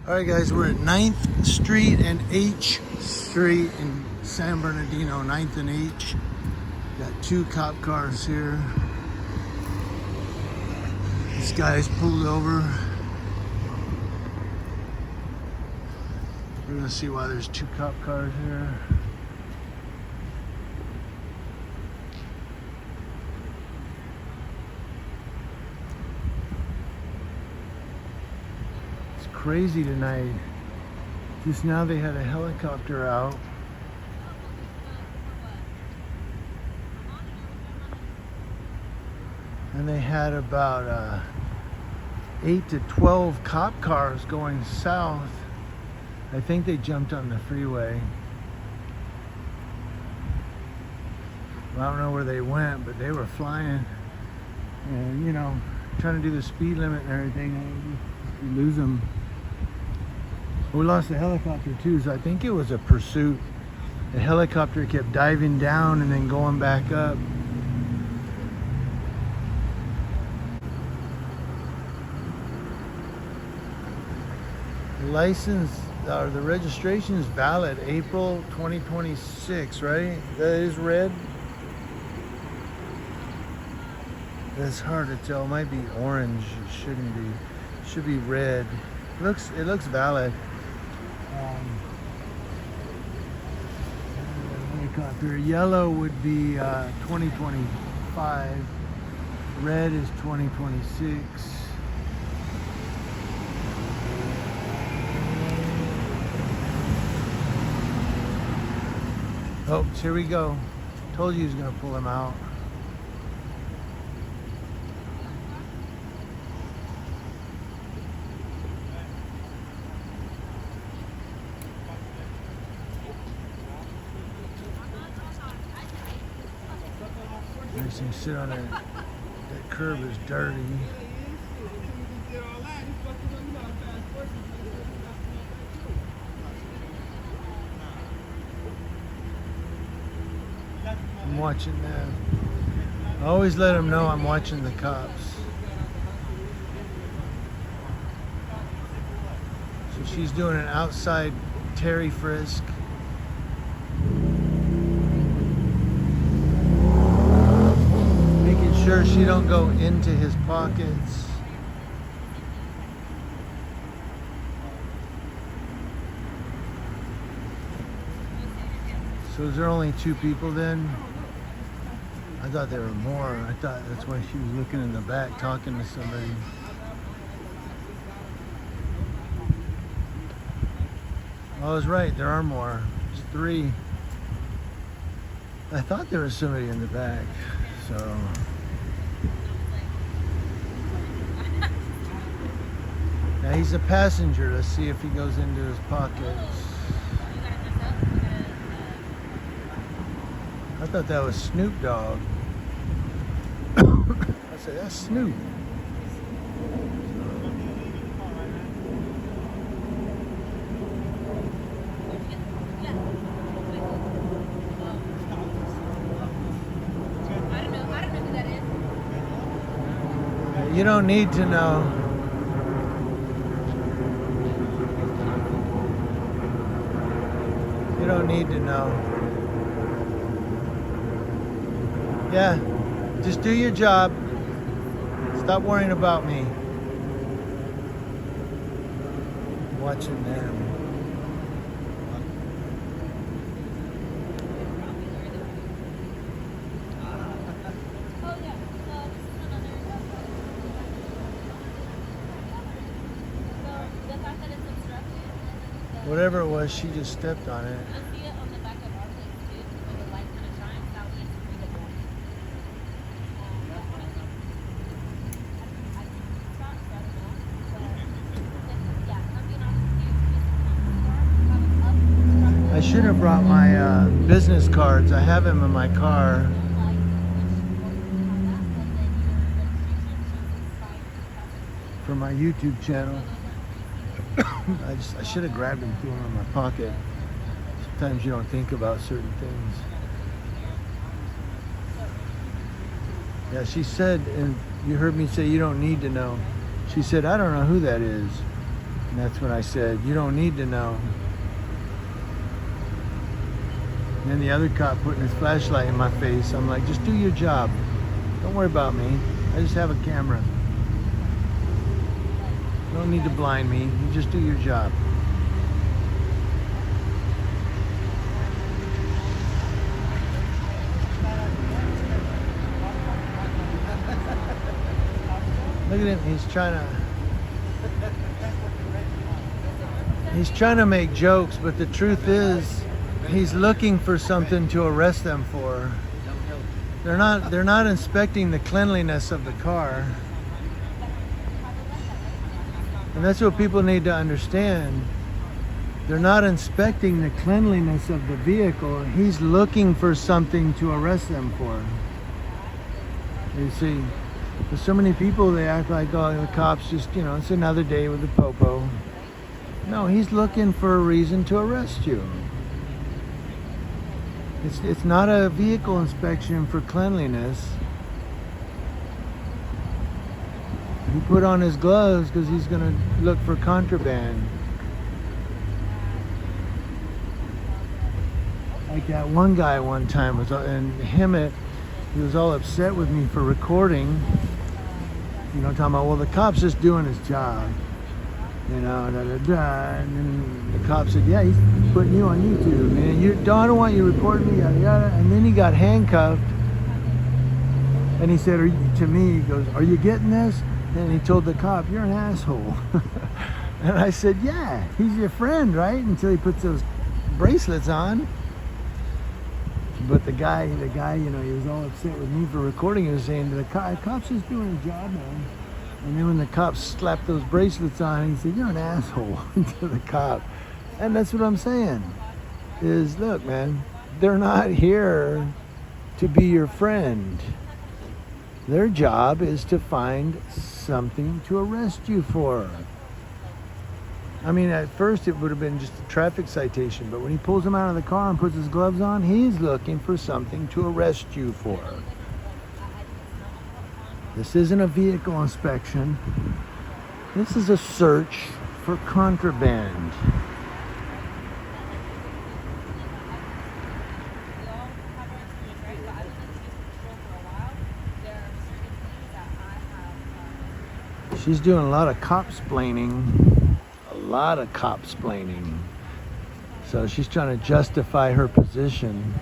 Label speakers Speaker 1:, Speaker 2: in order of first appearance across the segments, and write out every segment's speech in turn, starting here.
Speaker 1: Alright guys, we're at 9th Street and H Street in San Bernardino, 9th and H. Got two cop cars here. This guy's pulled over. We're gonna see why there's two cop cars here. Crazy tonight. Just now they had a helicopter out. And they had about 8 to 12 cop cars going south. I think they jumped on the freeway. Well, I don't know where they went, but they were flying. And, you know, trying to do the speed limit and everything. You lose them. We lost the helicopter too, so I think it was a pursuit. The helicopter kept diving down and then going back up. The license, or the registration is valid April 2026, right? That is red. It's hard to tell. It might be orange. It shouldn't be. It should be red. It looks valid. Helicopter. Yellow would be 2025. Red is 2026. Oh, here we go. Told you he was going to pull him out. Makes him sit on it. That curb is dirty. I'm watching that. I always let them know I'm watching the cops. So she's doing an outside Terry frisk. Sure she don't go into his pockets. So is there only two people then? I thought there were more. I thought that's why she was looking in the back talking to somebody. I was right, there are more. There's three. I thought there was somebody in the back, so. Now he's a passenger. Let's see if he goes into his pockets. I thought that was Snoop Dogg. I said, that's Snoop. You don't need to know. You don't need to know. Yeah, just do your job. Stop worrying about me. Watching them. Whatever it was, she just stepped on it. I should have brought my business cards. I have them in my car. For my YouTube channel. I should have grabbed them, threw them in my pocket. Sometimes you don't think about certain things. Yeah, she said, and you heard me say you don't need to know. She said, I don't know who that is. And that's when I said, you don't need to know. And then the other cop putting his flashlight in my face. I'm like, just do your job. Don't worry about me. I just have a camera. You don't need to blind me. You just do your job. Look at him. He's trying to make jokes, but the truth is, he's looking for something to arrest them for. They're not inspecting the cleanliness of the car. And that's what people need to understand. They're not inspecting the cleanliness of the vehicle. He's looking for something to arrest them for. You see, there's so many people, they act like, oh, the cops just, it's another day with the popo. No, he's looking for a reason to arrest you. It's not a vehicle inspection for cleanliness. He put on his gloves because he's going to look for contraband. Like that one guy one time was, he was all upset with me for recording. Talking about, well, the cop's just doing his job. And then the cop said, yeah, he's putting you on YouTube, man. I don't want you reporting me, yada, yada. And then he got handcuffed. And he said, to me, he goes, are you getting this? And he told the cop, you're an asshole. And I said, yeah, he's your friend, right? Until he puts those bracelets on. But the guy, he was all upset with me for recording. He was saying, the cop's just doing his job, man. And then when the cop slapped those bracelets on, he said, you're an asshole to the cop. And that's what I'm saying, is, look, man, they're not here to be your friend. Their job is to find something to arrest you for. I mean, at first it would have been just a traffic citation, but when he pulls him out of the car and puts his gloves on, he's looking for something to arrest you for. This isn't a vehicle inspection. This is a search for contraband. She's doing a lot of cop-splaining. A lot of cop-splaining. So she's trying to justify her position.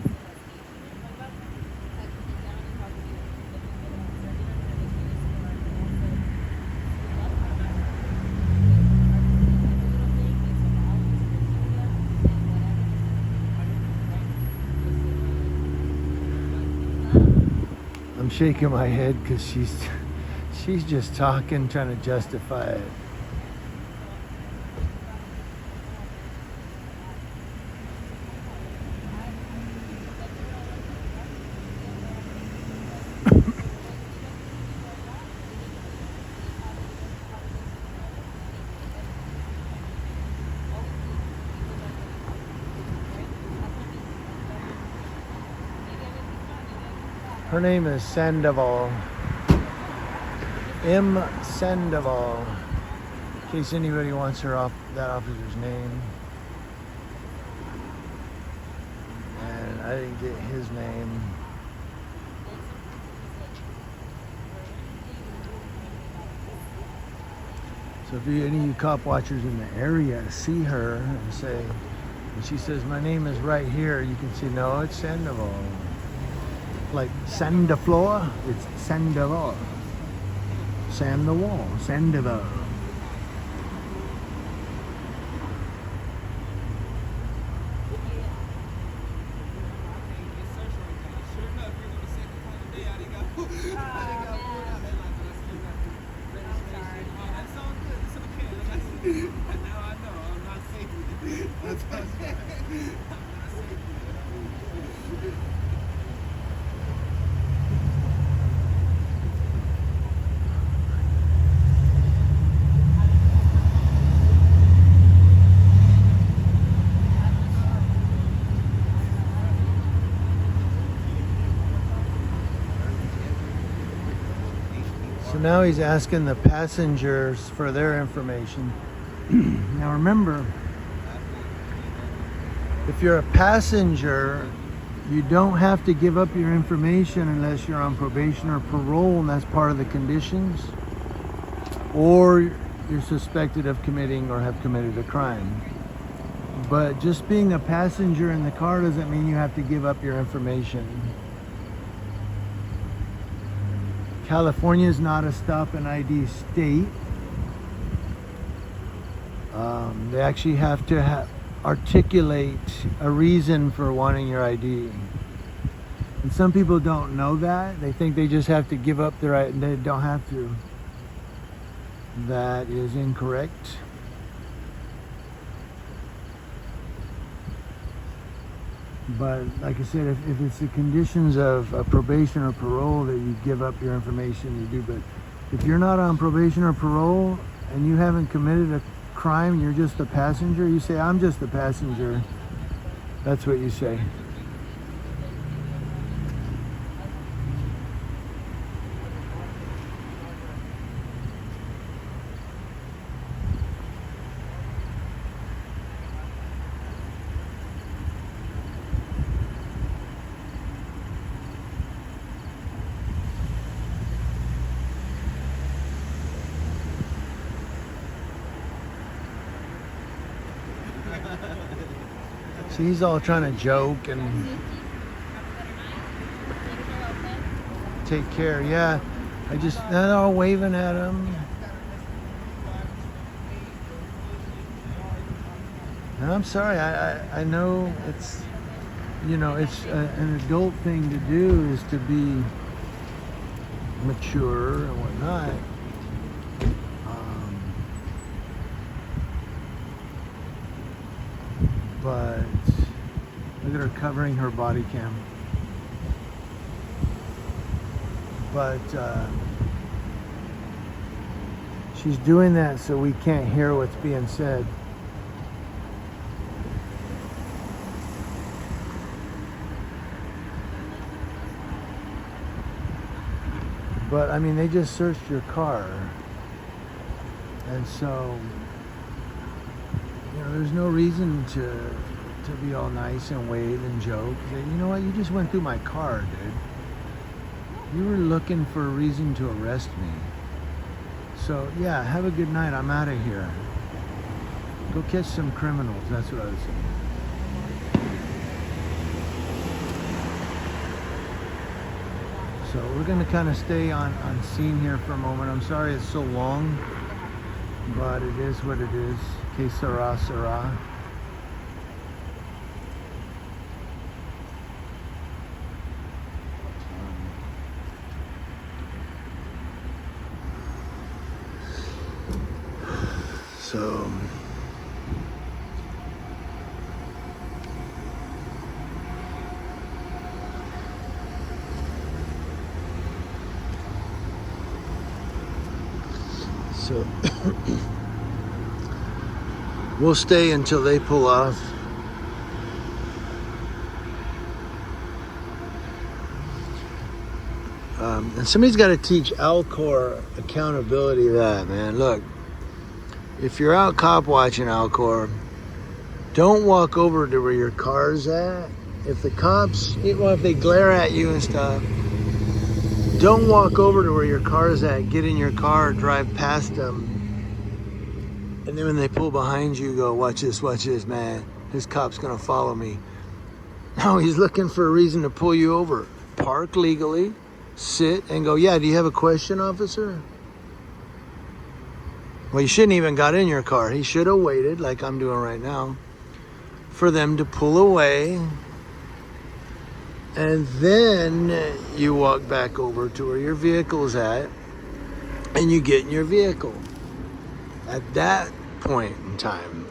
Speaker 1: I'm shaking my head because she's just talking, trying to justify it. Her name is Sandoval. M. Sandoval. In case anybody wants that officer's name. And I didn't get his name. So if any of you cop watchers in the area see her and say, and she says, my name is right here, you can see, no, it's Sandoval. Like Sandafloor, it's Sandoval. Sandoval, Sandoval. So now he's asking the passengers for their information. Now remember, if you're a passenger, you don't have to give up your information unless you're on probation or parole, and that's part of the conditions, or you're suspected of committing or have committed a crime. But just being a passenger in the car doesn't mean you have to give up your information. California is not a stop and ID state. They actually have to articulate a reason for wanting your ID. And some people don't know that. They think they just have to give up their ID. They don't have to. That is incorrect. But like I said, if it's the conditions of probation or parole that you give up your information, you do. But if you're not on probation or parole and you haven't committed a crime, you're just a passenger, you say, I'm just a passenger. That's what you say. See, he's all trying to joke and take care. Yeah, they're all waving at him. And I'm sorry, I know it's, it's an adult thing to do is to be mature and whatnot. But look at her covering her body cam. But she's doing that so we can't hear what's being said. But I mean, they just searched your car. And so there's no reason to be all nice and wave and joke. You know what? You just went through my car, dude. You were looking for a reason to arrest me. So, yeah, have a good night. I'm out of here. Go catch some criminals. That's what I was saying. So, we're going to kind of stay on scene here for a moment. I'm sorry it's so long, but it is what it is. Que sera, sera. So we'll stay until they pull off. And somebody's got to teach Alcor accountability of that, man. Look, if you're out cop watching, Alcor, don't walk over to where your car's at. If the cops, if they glare at you and stuff, don't walk over to where your car's at. Get in your car, drive past them. And then when they pull behind you, go, watch this, man. This cop's gonna follow me. No, he's looking for a reason to pull you over. Park legally, sit and go, yeah, do you have a question, officer? Well, you shouldn't even got in your car. He should have waited, like I'm doing right now, for them to pull away. And then you walk back over to where your vehicle's at and you get in your vehicle. At that point in time,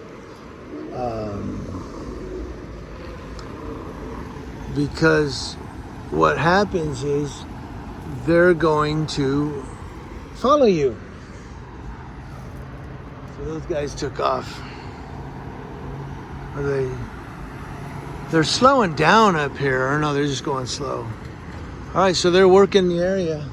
Speaker 1: because what happens is they're going to follow you. So those guys took off. They're slowing down up here. Or no, they're just going slow. All right, so they're working the area.